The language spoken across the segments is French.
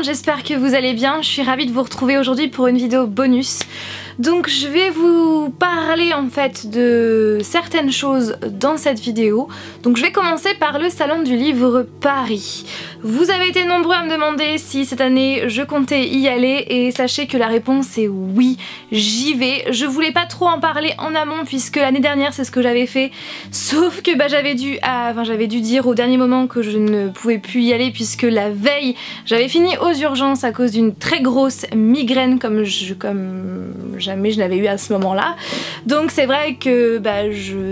j'espère que vous allez bien. Je suis ravie de vous retrouver aujourd'hui pour une vidéo bonus. Donc je vais vous parler en fait de certaines choses dans cette vidéo. Donc je vais commencer par le Salon du Livre Paris. Vous avez été nombreux à me demander si cette année je comptais y aller et sachez que la réponse est oui, j'y vais. Je voulais pas trop en parler en amont puisque l'année dernière c'est ce que j'avais fait, sauf que j'avais dû dire au dernier moment que je ne pouvais plus y aller puisque la veille j'avais fini aux urgences à cause d'une très grosse migraine comme jamais je l'avais eu à ce moment-là. Donc c'est vrai que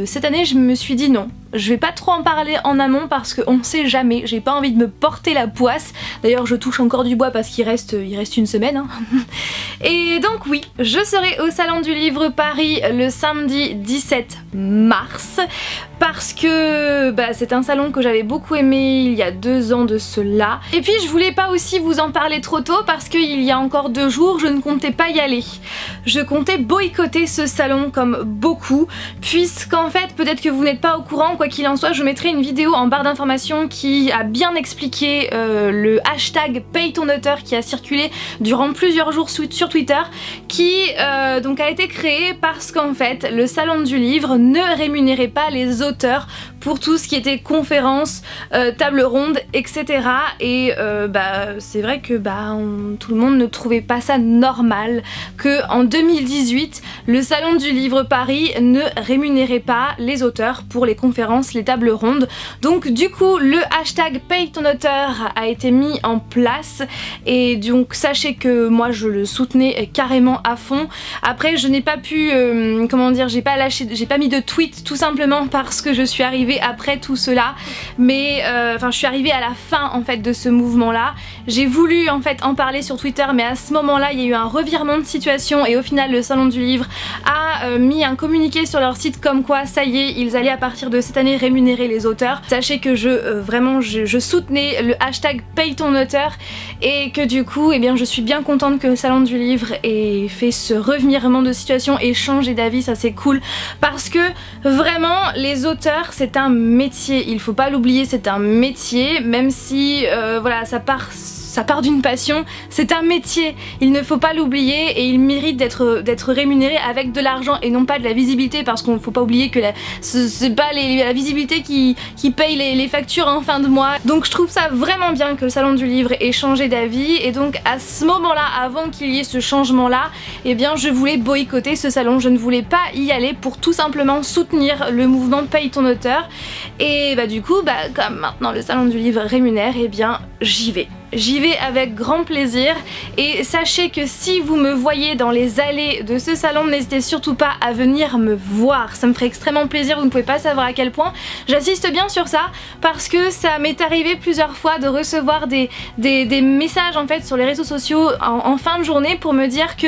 cette année je me suis dit non, je vais pas trop en parler en amont parce qu'on sait jamais, j'ai pas envie de me porter la poisse. D'ailleurs je touche encore du bois parce qu'il reste une semaine hein. Et donc oui, je serai au Salon du Livre Paris le samedi 17 mars parce que c'est un salon que j'avais beaucoup aimé il y a 2 ans de cela. Et puis je voulais pas aussi vous en parler trop tôt parce qu'il y a encore 2 jours je ne comptais pas y aller. Je comptais boycotter ce salon comme beaucoup puisqu'en fait peut-être que vous n'êtes pas au courant, quoi qu'il en soit je mettrai une vidéo en barre d'informations qui a bien expliqué le hashtag paye ton auteur qui a circulé durant plusieurs jours sur Twitter qui donc a été créé parce qu'en fait le Salon du Livre ne rémunérait pas les auteurs pour tout ce qui était conférences, table ronde, etc. Et c'est vrai que tout le monde ne trouvait pas ça normal que en 2018 le Salon du Livre Paris ne rémunérait pas les auteurs pour les conférences, les tables rondes. Donc du coup le hashtag paye ton auteur a été mis en place et donc sachez que moi je le soutenais carrément à fond. Après je n'ai pas pu, j'ai pas mis de tweet tout simplement parce que je suis arrivée après tout cela, mais je suis arrivée à la fin en fait de ce mouvement là. J'ai voulu en fait en parler sur Twitter mais à ce moment là il y a eu un revirement de situation et au final le Salon du Livre a mis un communiqué sur leur site comme quoi ça y est, ils allaient à partir de cette année rémunérer les auteurs. Sachez que je soutenais le hashtag paye ton auteur et que du coup je suis bien contente que le Salon du Livre ait fait ce revirement de situation et changé d'avis, ça c'est cool parce que vraiment les auteurs c'est un métier, il faut pas l'oublier, c'est un métier, même si ça part d'une passion, c'est un métier, il ne faut pas l'oublier et il mérite d'être rémunéré avec de l'argent et non pas de la visibilité parce qu'on faut pas oublier que c'est pas la visibilité qui paye les factures en fin de mois. Donc je trouve ça vraiment bien que le Salon du Livre ait changé d'avis et donc à ce moment là, avant qu'il y ait ce changement là, je voulais boycotter ce salon, je ne voulais pas y aller pour tout simplement soutenir le mouvement paye ton auteur et du coup comme maintenant le Salon du Livre rémunère, j'y vais. J'y vais avec grand plaisir et sachez que si vous me voyez dans les allées de ce salon, n'hésitez surtout pas à venir me voir, ça me ferait extrêmement plaisir, vous ne pouvez pas savoir à quel point j'insiste bien sur ça parce que ça m'est arrivé plusieurs fois de recevoir des messages en fait sur les réseaux sociaux en fin de journée pour me dire que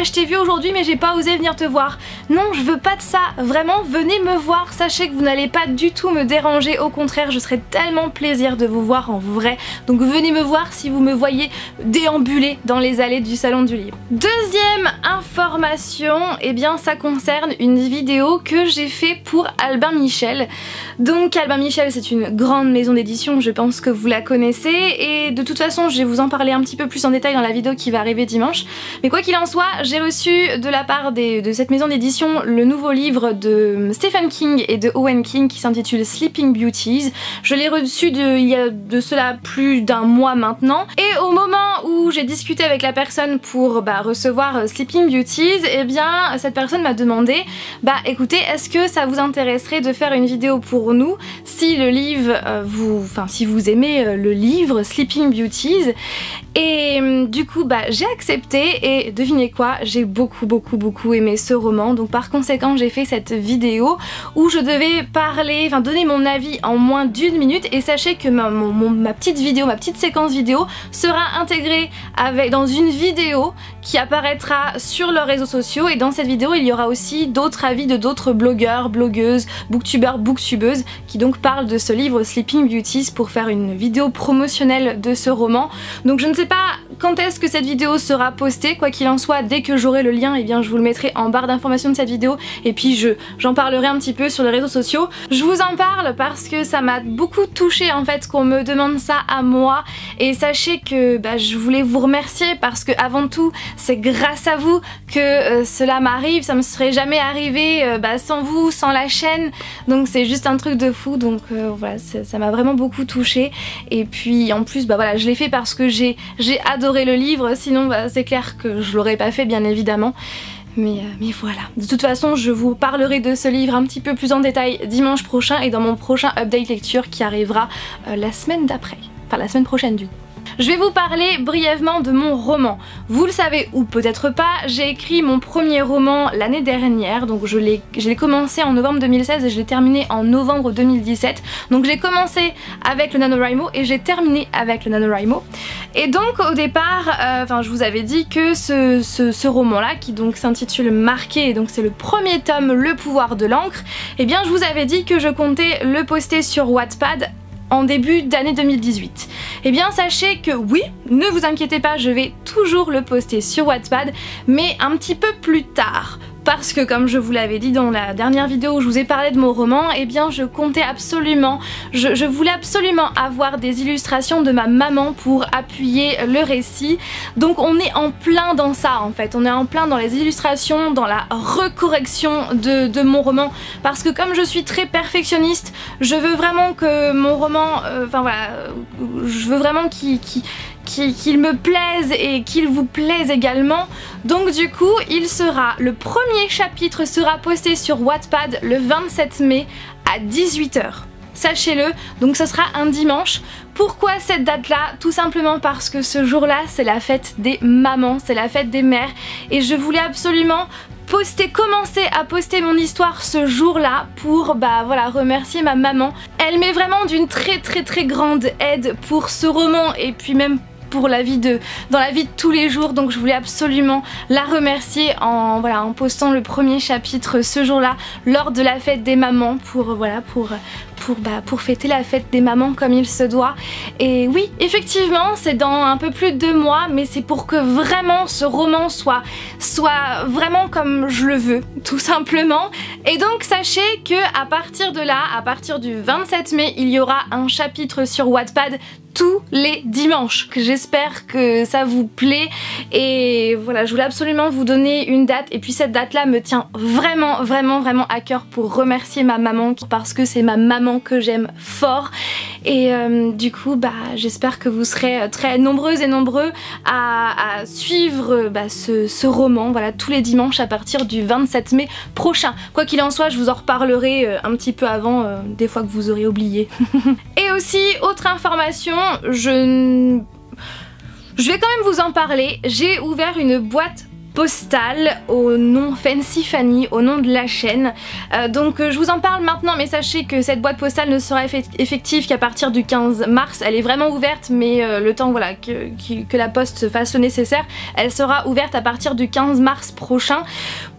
je t'ai vu aujourd'hui mais j'ai pas osé venir te voir. Non, je veux pas de ça, vraiment venez me voir, sachez que vous n'allez pas du tout me déranger, au contraire je serai tellement plaisir de vous voir en vrai, donc venez me voir si vous me voyez déambuler dans les allées du Salon du Livre. Deuxième information, ça concerne une vidéo que j'ai fait pour Albin Michel. Donc Albin Michel c'est une grande maison d'édition, je pense que vous la connaissez et de toute façon je vais vous en parler un petit peu plus en détail dans la vidéo qui va arriver dimanche. Mais quoi qu'il en soit, j'ai reçu de la part de cette maison d'édition le nouveau livre de Stephen King et de Owen King qui s'intitule Sleeping Beauties. Je l'ai reçu il y a de cela plus d'un mois maintenant et au moment où j'ai discuté avec la personne pour recevoir Sleeping Beauties, cette personne m'a demandé écoutez, est-ce que ça vous intéresserait de faire une vidéo pour nous si le livre si vous aimez le livre Sleeping Beauties. Et du coup j'ai accepté et devinez quoi, j'ai beaucoup aimé ce roman, donc par conséquent j'ai fait cette vidéo où je devais donner mon avis en moins d'1 minute et sachez que ma petite séquence vidéo sera intégrée dans une vidéo qui apparaîtra sur leurs réseaux sociaux et dans cette vidéo il y aura aussi d'autres avis de d'autres blogueurs, blogueuses, booktubeurs, booktubeuses qui donc parlent de ce livre Sleeping Beauties pour faire une vidéo promotionnelle de ce roman. Donc je ne sais pas quand est-ce que cette vidéo sera postée. Quoi qu'il en soit, dès que j'aurai le lien, eh bien je vous le mettrai en barre d'information de cette vidéo et puis j'en parlerai un petit peu sur les réseaux sociaux. Je vous en parle parce que ça m'a beaucoup touchée en fait qu'on me demande ça à moi, et sachez que je voulais vous remercier parce que avant tout c'est grâce à vous que cela m'arrive. Ça me serait jamais arrivé sans vous, sans la chaîne, donc c'est juste un truc de fou. Donc voilà, ça m'a vraiment beaucoup touchée, et puis en plus voilà, je l'ai fait parce que j'ai adoré le livre, sinon c'est clair que je l'aurais pas fait bien évidemment. Mais voilà, de toute façon je vous parlerai de ce livre un petit peu plus en détail dimanche prochain et dans mon prochain update lecture qui arrivera la semaine d'après, enfin la semaine prochaine du coup. Je vais vous parler brièvement de mon roman. Vous le savez ou peut-être pas, j'ai écrit mon premier roman l'année dernière, donc je l'ai commencé en novembre 2016 et je l'ai terminé en novembre 2017. Donc j'ai commencé avec le NaNoWriMo et j'ai terminé avec le NaNoWriMo. Et donc au départ, je vous avais dit que ce roman-là, qui donc s'intitule Marqué, et donc c'est le premier tome, Le pouvoir de l'encre, et bien je vous avais dit que je comptais le poster sur Wattpad en début d'année 2018. Et bien sachez que oui, ne vous inquiétez pas, je vais toujours le poster sur Wattpad, mais un petit peu plus tard. Parce que comme je vous l'avais dit dans la dernière vidéo où je vous ai parlé de mon roman, eh bien je comptais absolument, je voulais absolument avoir des illustrations de ma maman pour appuyer le récit. Donc on est en plein dans ça en fait, on est en plein dans les illustrations, dans la recorrection de mon roman. Parce que comme je suis très perfectionniste, je veux vraiment que mon roman, je veux vraiment qu'il me plaise et qu'il vous plaise également. Donc du coup le premier chapitre sera posté sur Wattpad le 27 mai à 18 h. Sachez-le, donc ce sera un dimanche. Pourquoi cette date là? Tout simplement parce que ce jour là c'est la fête des mamans, c'est la fête des mères, et je voulais absolument commencer à poster mon histoire ce jour-là pour remercier ma maman. Elle m'est vraiment d'une très grande aide pour ce roman et puis même pour dans la vie de tous les jours, donc je voulais absolument la remercier en postant le premier chapitre ce jour-là lors de la fête des mamans pour fêter la fête des mamans comme il se doit. Et oui, effectivement c'est dans un peu plus de 2 mois, mais c'est pour que vraiment ce roman soit vraiment comme je le veux, tout simplement. Et donc sachez que à partir de là, à partir du 27 mai, il y aura un chapitre sur Wattpad tous les dimanches. J'espère que ça vous plaît, et voilà, je voulais absolument vous donner une date, et puis cette date là me tient vraiment à cœur pour remercier ma maman, parce que c'est ma maman que j'aime fort. Et du coup j'espère que vous serez très nombreuses et nombreux à suivre ce roman, voilà, tous les dimanches à partir du 27 mai prochain. Quoi qu'il en soit, je vous en reparlerai un petit peu avant, des fois que vous aurez oublié. Et aussi, autre information, je vais quand même vous en parler, j'ai ouvert une boîte postale au nom Fancy Fanny, au nom de la chaîne. Donc je vous en parle maintenant, mais sachez que cette boîte postale ne sera effective qu'à partir du 15 mars. Elle est vraiment ouverte, mais le temps que la poste fasse le nécessaire, elle sera ouverte à partir du 15 mars prochain.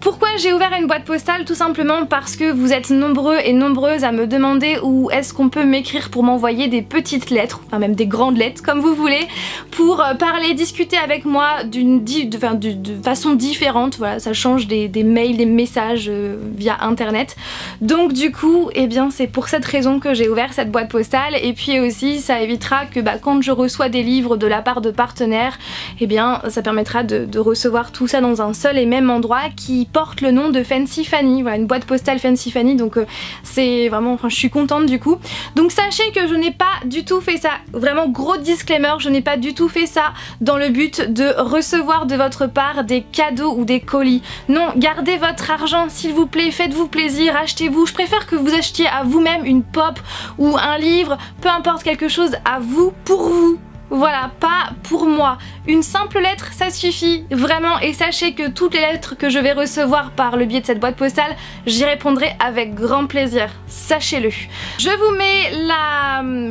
Pourquoi j'ai ouvert une boîte postale? Tout simplement parce que vous êtes nombreux et nombreuses à me demander où est-ce qu'on peut m'écrire pour m'envoyer des petites lettres, enfin même des grandes lettres comme vous voulez, pour parler, discuter avec moi de façon différente. Voilà, ça change des mails, des messages via internet. Donc du coup, eh bien c'est pour cette raison que j'ai ouvert cette boîte postale, et puis aussi ça évitera que quand je reçois des livres de la part de partenaires, eh bien ça permettra de recevoir tout ça dans un seul et même endroit qui porte le nom de Fancy Fanny. Voilà, une boîte postale Fancy Fanny, donc c'est vraiment, je suis contente du coup. Donc sachez que je n'ai pas du tout fait ça, vraiment gros disclaimer, je n'ai pas du tout fait ça dans le but de recevoir de votre part des cadeaux ou des colis. Non, gardez votre argent s'il vous plaît, faites-vous plaisir, achetez-vous. Je préfère que vous achetiez à vous-même une pop ou un livre, peu importe, quelque chose à vous, pour vous. Voilà, pas pour moi. Une simple lettre, ça suffit, vraiment. Et sachez que toutes les lettres que je vais recevoir par le biais de cette boîte postale, j'y répondrai avec grand plaisir. Sachez-le. Je vous mets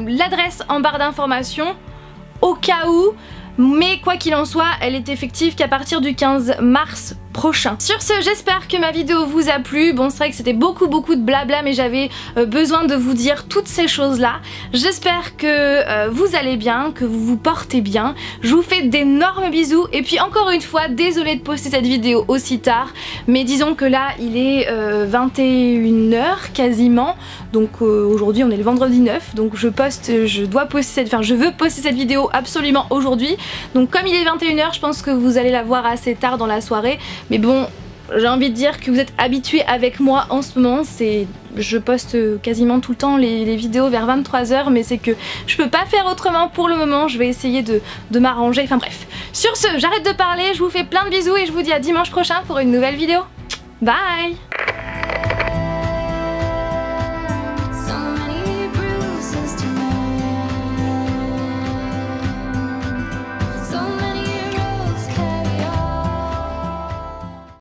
l'adresse en barre d'informations au cas où. Mais quoi qu'il en soit, elle est effective qu'à partir du 15 mars prochain. Sur ce, j'espère que ma vidéo vous a plu. Bon, c'est vrai que c'était beaucoup de blabla, mais j'avais besoin de vous dire toutes ces choses là. J'espère que vous allez bien, que vous vous portez bien. Je vous fais d'énormes bisous et puis encore une fois, désolée de poster cette vidéo aussi tard, mais disons que là il est 21 h quasiment, donc aujourd'hui on est le vendredi 9, donc je veux poster cette vidéo absolument aujourd'hui. Donc comme il est 21 h, je pense que vous allez la voir assez tard dans la soirée, mais bon, j'ai envie de dire que vous êtes habitués avec moi en ce moment. Je poste quasiment tout le temps les vidéos vers 23 h, mais c'est que je peux pas faire autrement pour le moment. Je vais essayer de m'arranger, enfin bref. Sur ce, j'arrête de parler, je vous fais plein de bisous et je vous dis à dimanche prochain pour une nouvelle vidéo. Bye!